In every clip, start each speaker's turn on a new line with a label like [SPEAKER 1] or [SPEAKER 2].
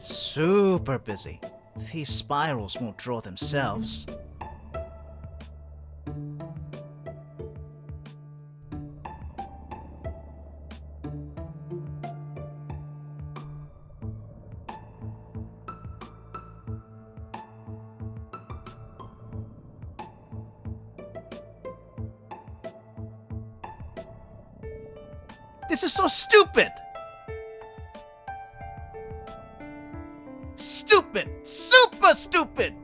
[SPEAKER 1] Super busy. These spirals won't draw themselves. This is so stupid! Stupid! Super stupid!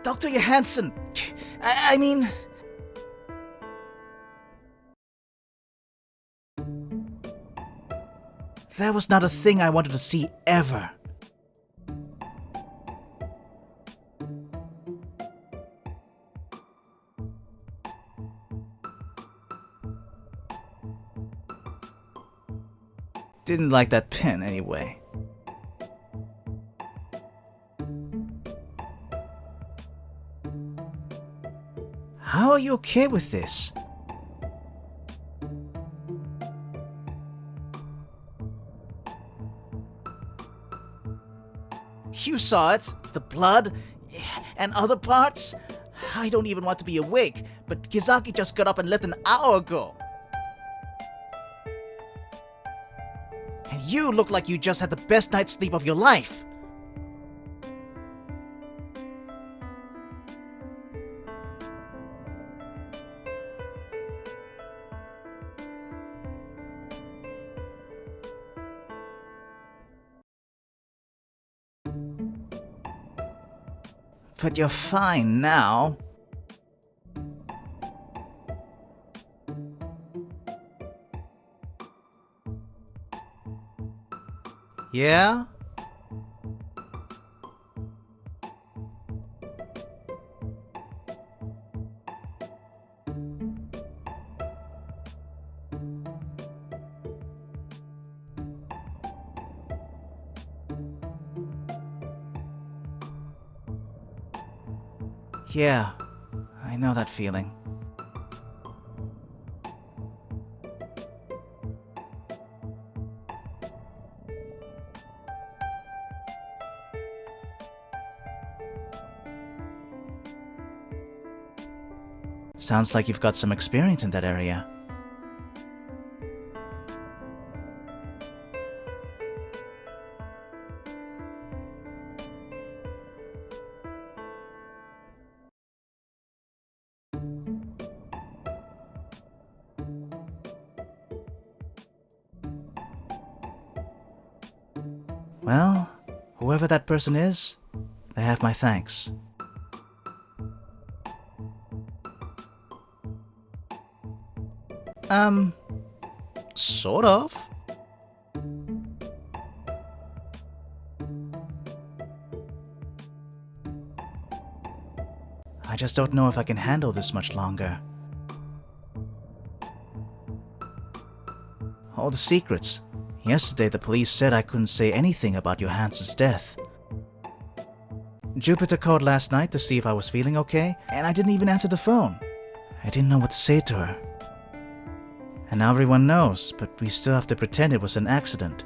[SPEAKER 1] Dr. Johansson, I mean... That was not a thing I wanted to see ever. Didn't like that pen anyway. How are you okay with this? You saw it, the blood, and other parts? I don't even want to be awake, but Kizaki just got up and left an hour ago. And you look like you just had the best night's sleep of your life. But you're fine now. Yeah? Yeah, I know that feeling. Sounds like you've got some experience in that area. Well, whoever that person is, they have my thanks. Sort of. I just don't know if I can handle this much longer. All the secrets. Yesterday the police said I couldn't say anything about Johansson's death. Jupiter called last night to see if I was feeling okay, and I didn't even answer the phone. I didn't know what to say to her. And now everyone knows, but we still have to pretend it was an accident.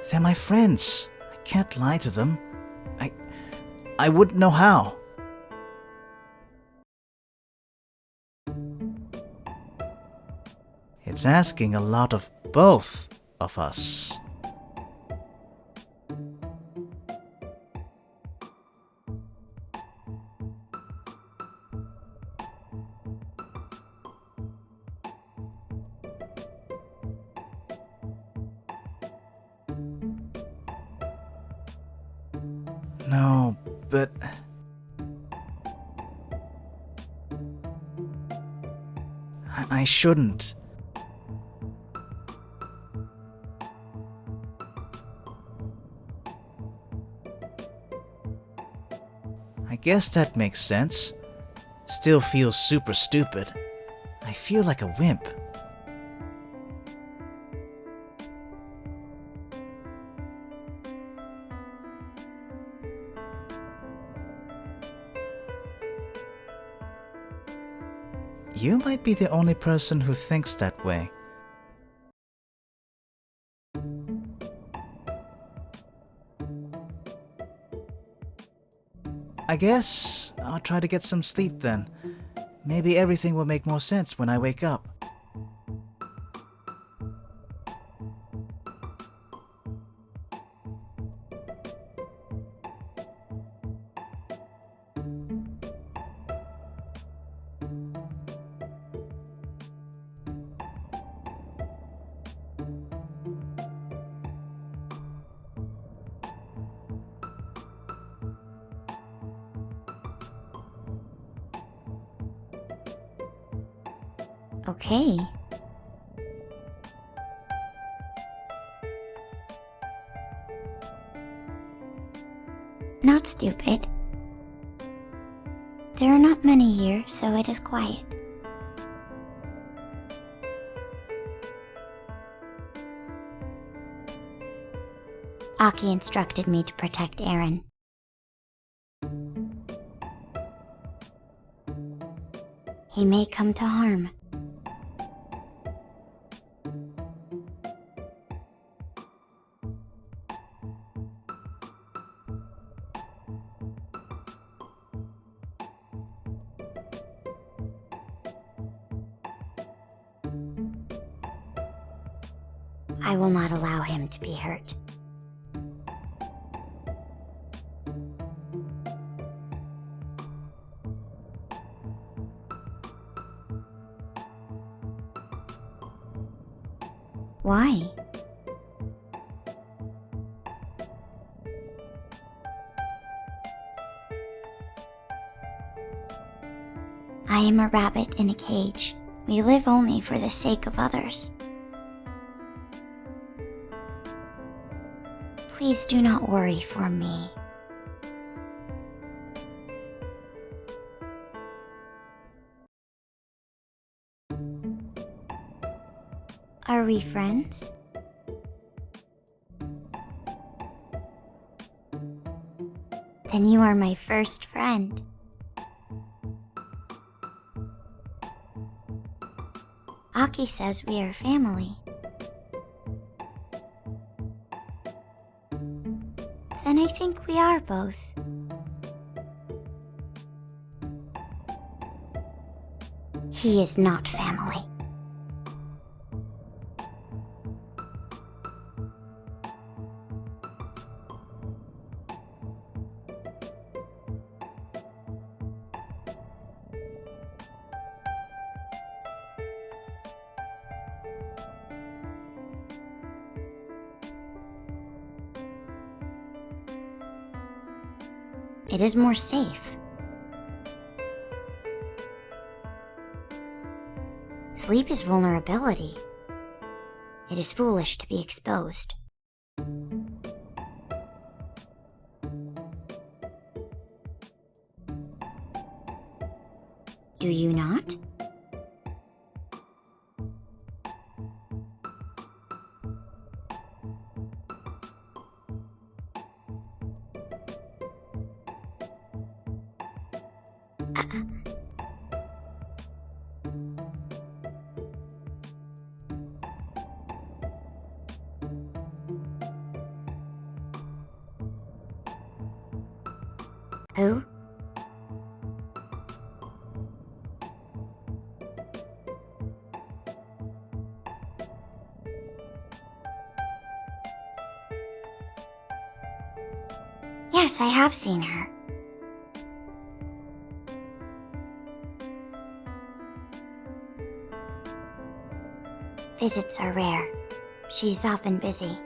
[SPEAKER 1] They're my friends. I can't lie to them. I wouldn't know how. It's asking a lot of both of us. No, but... I shouldn't. I guess that makes sense. Still feels super stupid. I feel like a wimp. You might be the only person who thinks that way. I guess I'll try to get some sleep then. Maybe everything will make more sense when I wake up.
[SPEAKER 2] Okay. Not stupid. There are not many here, so it is quiet. Aki instructed me to protect Eren. He may come to harm. I will not allow him to be hurt. Why? I am a rabbit in a cage. We live only for the sake of others. Please do not worry for me. Are we friends? Then you are my first friend. Aki says we are family. Then I think we are both. He is not family. It is more safe. Sleep is vulnerability. It is foolish to be exposed. Do you not? Who? Yes, I have seen her. Visits are rare. She's often busy.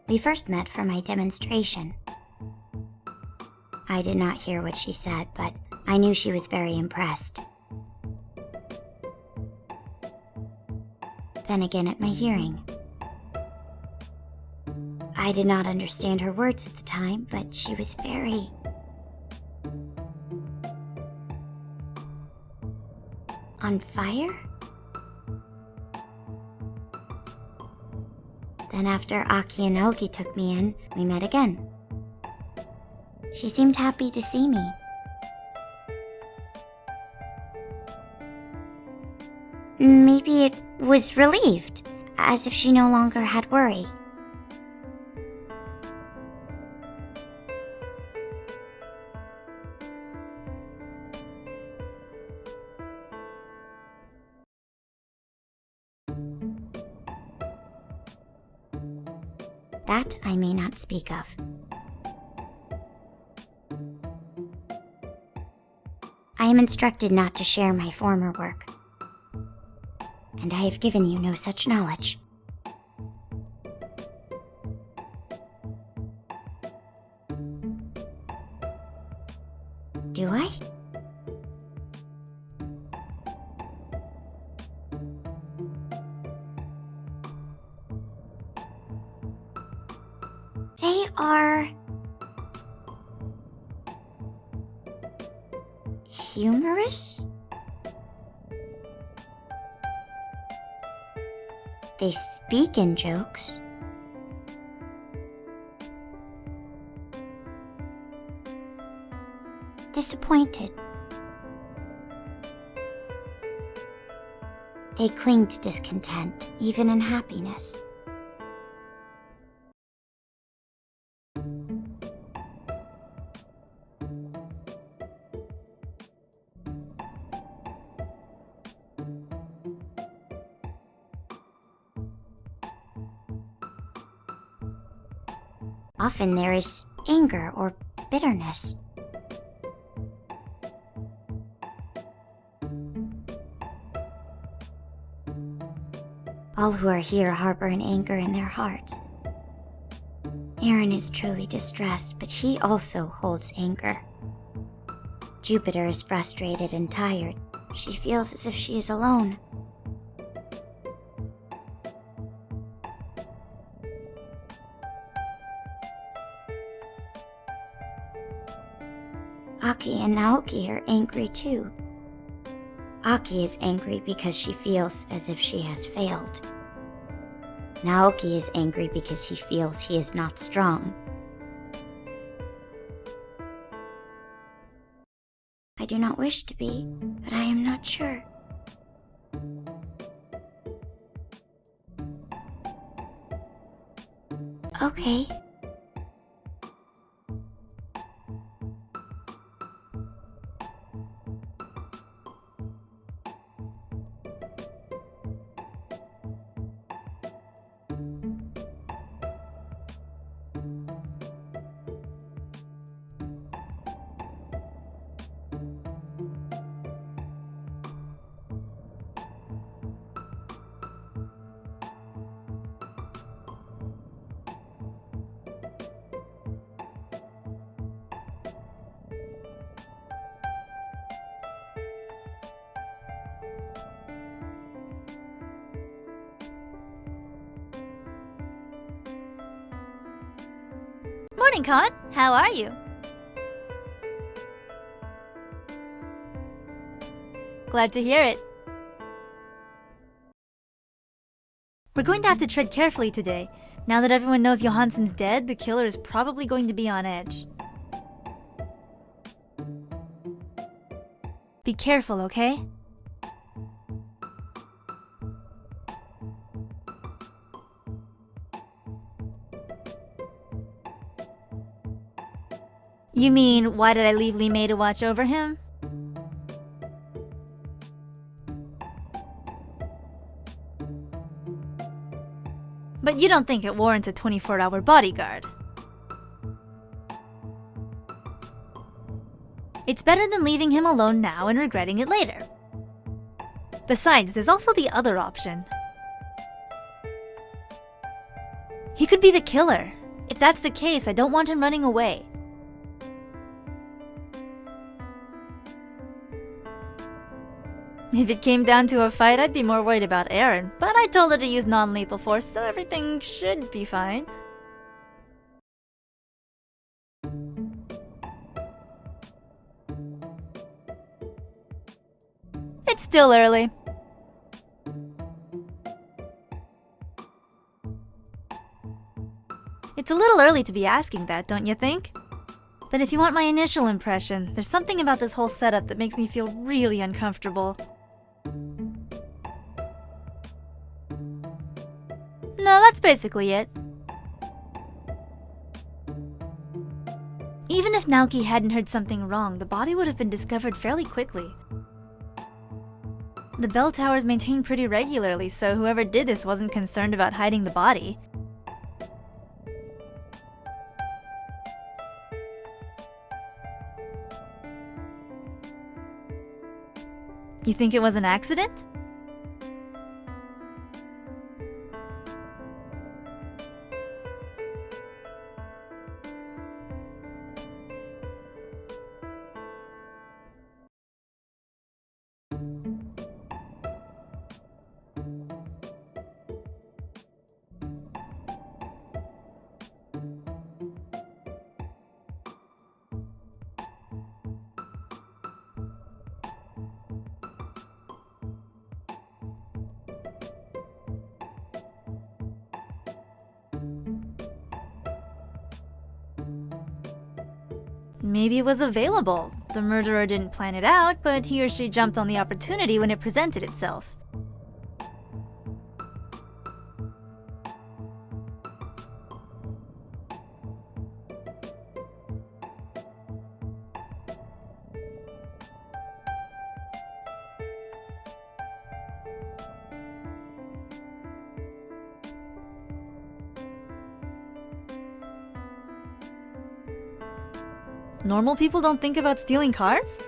[SPEAKER 2] We first met for my demonstration. I did not hear what she said, but I knew she was very impressed. Then again at my hearing. I did not understand her words at the time, but she was very... On fire? Then after Aki and Naoki took me in, we met again. She seemed happy to see me. Maybe it was relieved, as if she no longer had worry. That I may not speak of. I am instructed not to share my former work, and I have given you no such knowledge. Do I? They are humorous? They speak in jokes. Disappointed. They cling to discontent, even in happiness. Often there is anger or bitterness. All who are here harbor an anger in their hearts. Aaron is truly distressed, but he also holds anger. Jupiter is frustrated and tired. She feels as if she is alone. Aki and Naoki are angry too. Aki is angry because she feels as if she has failed. Naoki is angry because he feels he is not strong. I do not wish to be, but I am not sure. Okay.
[SPEAKER 3] Morning, Con. How are you? Glad to hear it. We're going to have to tread carefully today. Now that everyone knows Johansen's dead, the killer is probably going to be on edge. Be careful, okay? You mean, why did I leave Lee May to watch over him? But you don't think it warrants a 24-hour bodyguard? It's better than leaving him alone now and regretting it later. Besides, there's also the other option. He could be the killer. If that's the case, I don't want him running away. If it came down to a fight, I'd be more worried about Aaron, but I told her to use non-lethal force, so everything should be fine. It's still early. It's a little early to be asking that, don't you think? But if you want my initial impression, there's something about this whole setup that makes me feel really uncomfortable. No, that's basically it. Even if Naoki hadn't heard something wrong, the body would have been discovered fairly quickly. The bell towers maintained pretty regularly, so whoever did this wasn't concerned about hiding the body. You think it was an accident? Maybe it was available. The murderer didn't plan it out, but he or she jumped on the opportunity when it presented itself. Normal people don't think about stealing cars?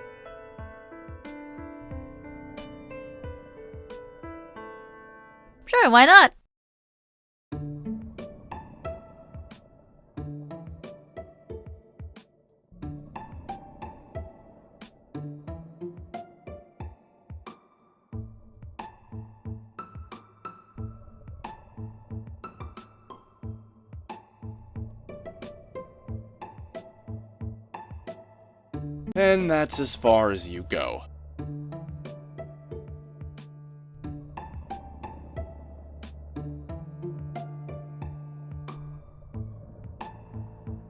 [SPEAKER 3] Sure, why not?
[SPEAKER 4] And that's as far as you go.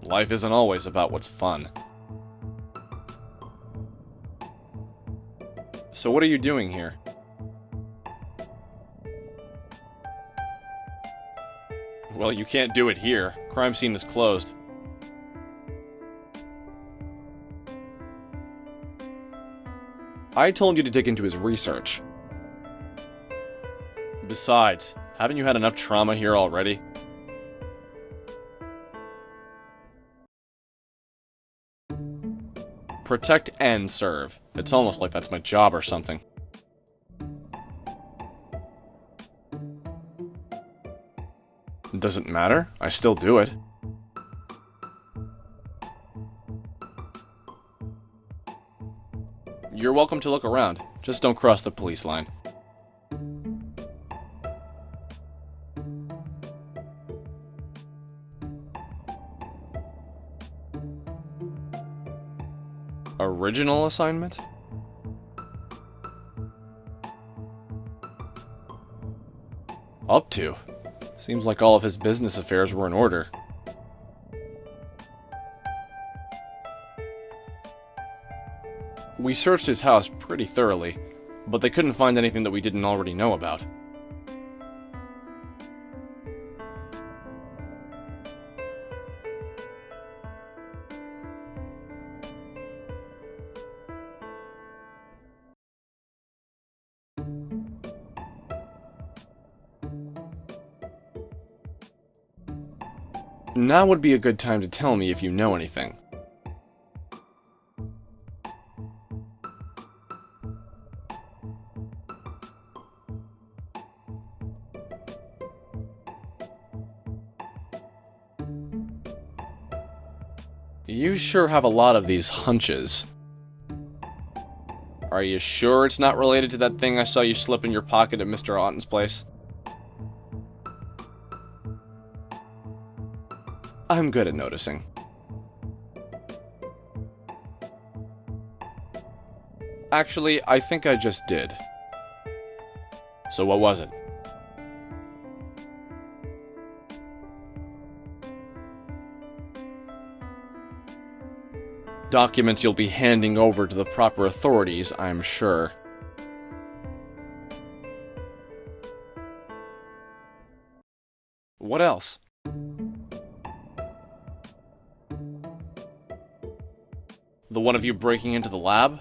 [SPEAKER 4] Life isn't always about what's fun. So what are you doing here? Well, you can't do it here. Crime scene is closed. I told you to dig into his research. Besides, haven't you had enough trauma here already? Protect and serve. It's almost like that's my job or something. Doesn't matter. I still do it. You're welcome to look around. Just don't cross the police line. Original assignment? Up to. Seems like all of his business affairs were in order. We searched his house pretty thoroughly, but they couldn't find anything that we didn't already know about. Now would be a good time to tell me if you know anything. You sure have a lot of these hunches. Are you sure it's not related to that thing I saw you slip in your pocket at Mr. Otten's place? I'm good at noticing. Actually, I think I just did. So what was it? Documents you'll be handing over to the proper authorities, I'm sure. What else? The one of you breaking into the lab?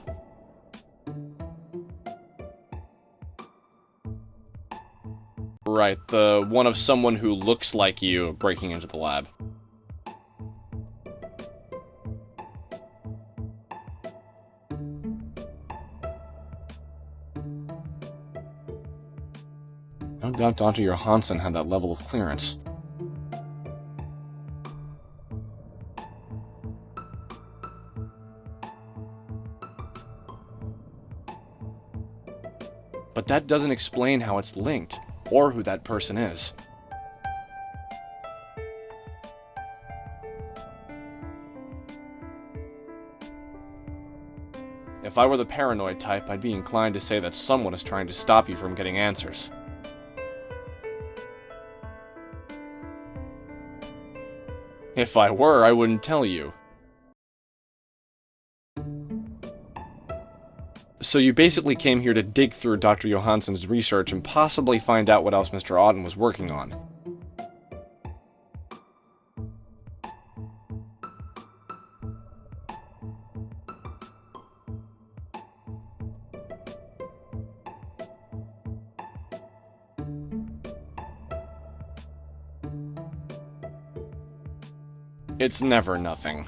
[SPEAKER 4] Right, the one of someone who looks like you breaking into the lab. No doubt Dr. Johansson had that level of clearance. But that doesn't explain how it's linked, or who that person is. If I were the paranoid type, I'd be inclined to say that someone is trying to stop you from getting answers. If I were, I wouldn't tell you. So you basically came here to dig through Dr. Johansson's research and possibly find out what else Mr. Auden was working on. It's never nothing.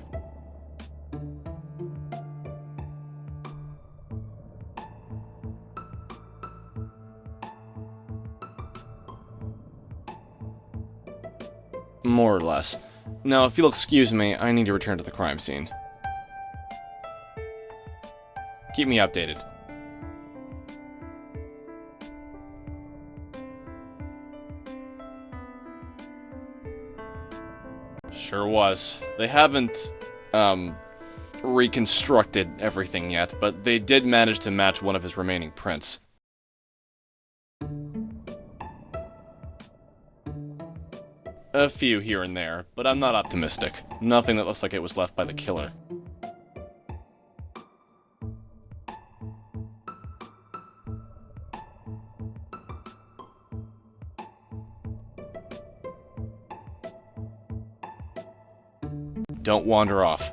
[SPEAKER 4] More or less. Now, if you'll excuse me, I need to return to the crime scene. Keep me updated. Sure was. They haven't, reconstructed everything yet, but they did manage to match one of his remaining prints. A few here and there, but I'm not optimistic. Nothing that looks like it was left by the killer. Don't wander off.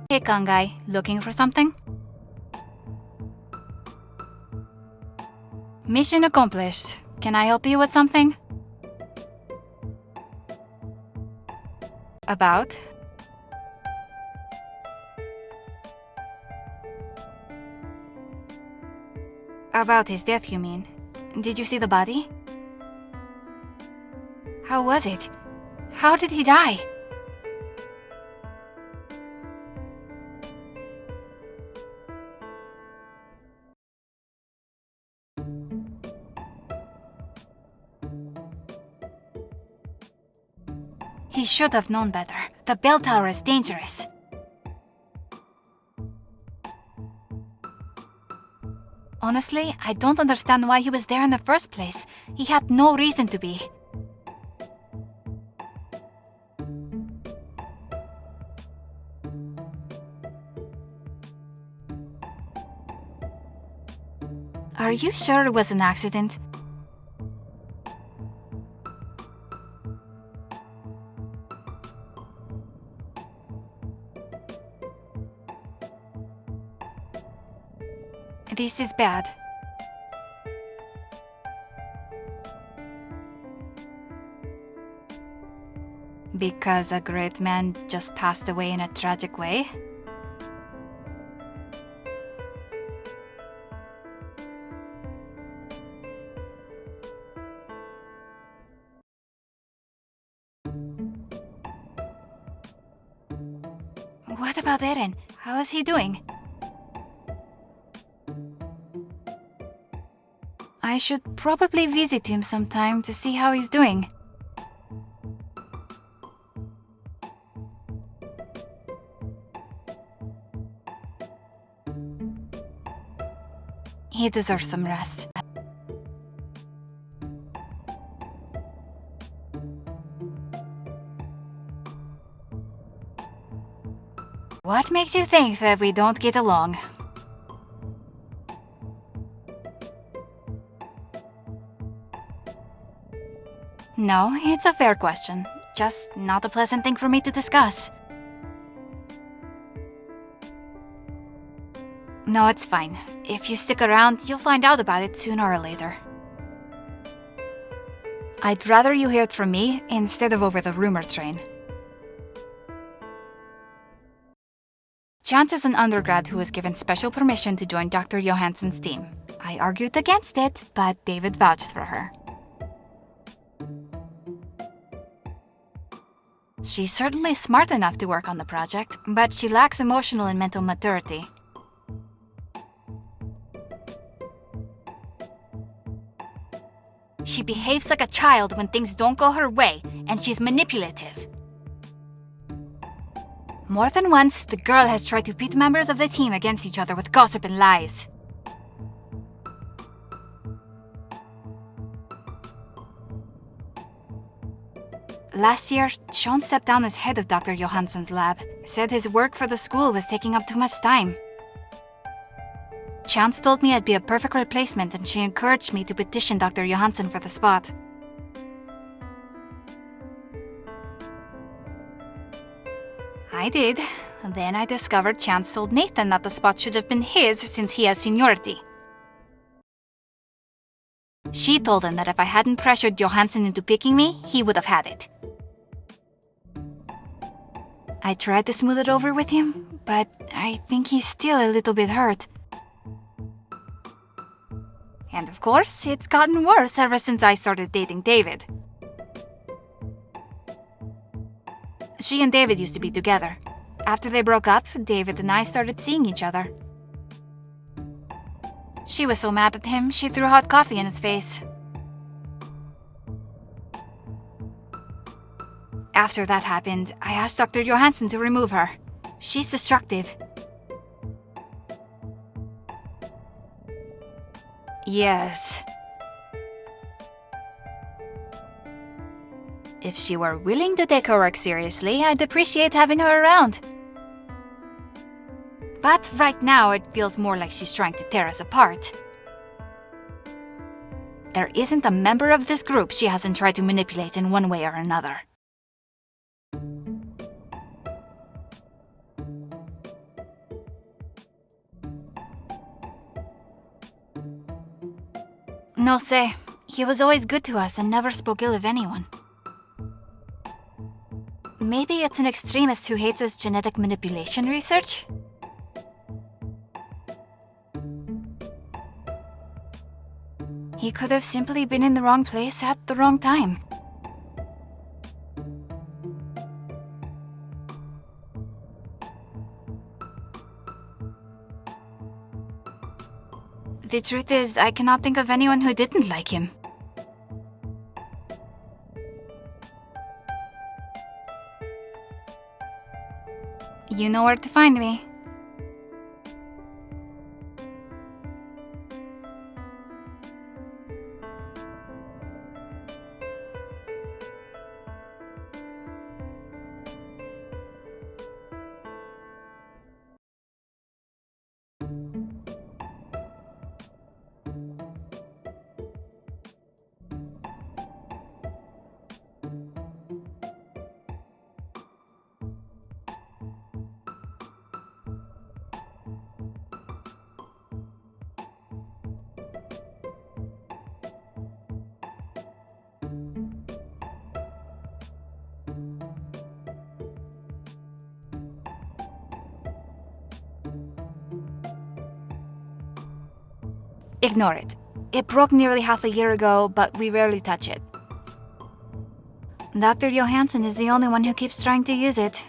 [SPEAKER 5] Hey, Kangai, looking for something? Mission accomplished. Can I help you with something? About? About his death, you mean? Did you see the body? How was it? How did he die? He should have known better. The bell tower is dangerous. Honestly, I don't understand why he was there in the first place. He had no reason to be. Are you sure it was an accident? This is bad. Because a great man just passed away in a tragic way? What about Eren? How is he doing? I should probably visit him sometime to see how he's doing. He deserves some rest. What makes you think that we don't get along? No, it's a fair question. Just not a pleasant thing for me to discuss. No, it's fine. If you stick around, you'll find out about it sooner or later. I'd rather you hear it from me instead of over the rumor train. Chance is an undergrad who was given special permission to join Dr. Johansson's team. I argued against it, but David vouched for her. She's certainly smart enough to work on the project, but she lacks emotional and mental maturity. She behaves like a child when things don't go her way, and she's manipulative. More than once, the girl has tried to pit members of the team against each other with gossip and lies. Last year, Sean stepped down as head of Dr. Johansson's lab, said his work for the school was taking up too much time. Chance told me I'd be a perfect replacement, and she encouraged me to petition Dr. Johansson for the spot. I did. Then I discovered Chance told Nathan that the spot should have been his since he has seniority. She told him that if I hadn't pressured Johansson into picking me, he would have had it. I tried to smooth it over with him, but I think he's still a little bit hurt. And of course, it's gotten worse ever since I started dating David. She and David used to be together. After they broke up, David and I started seeing each other. She was so mad at him, she threw hot coffee in his face. After that happened, I asked Dr. Johansson to remove her. She's destructive. Yes. If she were willing to take her work seriously, I'd appreciate having her around. But right now, it feels more like she's trying to tear us apart. There isn't a member of this group she hasn't tried to manipulate in one way or another. No sé. He was always good to us and never spoke ill of anyone. Maybe it's an extremist who hates his genetic manipulation research? He could have simply been in the wrong place at the wrong time. The truth is, I cannot think of anyone who didn't like him. You know where to find me. Ignore it. It broke nearly half a year ago, but we rarely touch it. Dr. Johansson is the only one who keeps trying to use it.